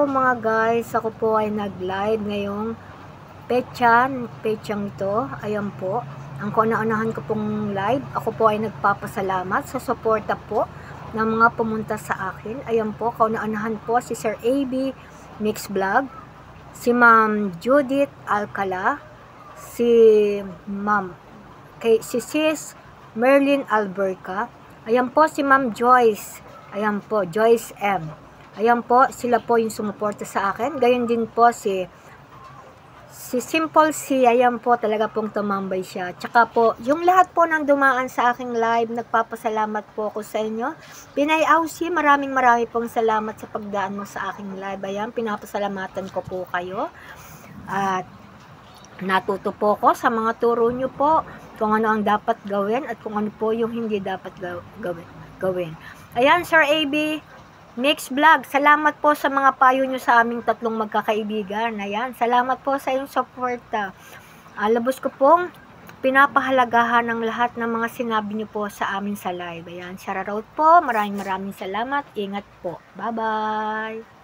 po mga guys, ako po ay nag-live ngayong petsang ito. Ayan po, ang kauna-unahan ko pong live. Ako po ay nagpapasalamat sa suporta po ng mga pumunta sa akin. Ayan po, kauna-unahan po si Sir AB Mix Vlog, si Ma'am Judith Alcala, si Sis Merlin Alberca. Ayan po si Ma'am Joyce. Ayan po, Joyce M. Ayan po, sila po yung sumuporta sa akin. Gayon din po si Simple C. Ayan po, talaga pong tumambay siya. Tsaka po, yung lahat po ng dumaan sa aking live, nagpapasalamat po ako sa inyo. Pinay Aussie, maraming pong salamat sa pagdaan mo sa aking live. Ayan, pinapasalamatan ko po kayo. At natuto po ko sa mga turo nyo po, kung ano ang dapat gawin at kung ano po yung hindi dapat gawin. Ayan, Sir AB Mix Vlog, salamat po sa mga payo nyo sa aming tatlong magkakaibigan. Ayan, salamat po sa iyong suporta. Labos ko pong pinapahalagahan ng lahat ng mga sinabi nyo po sa amin sa live. Ayan, shoutout po, maraming salamat. Ingat po. Bye-bye.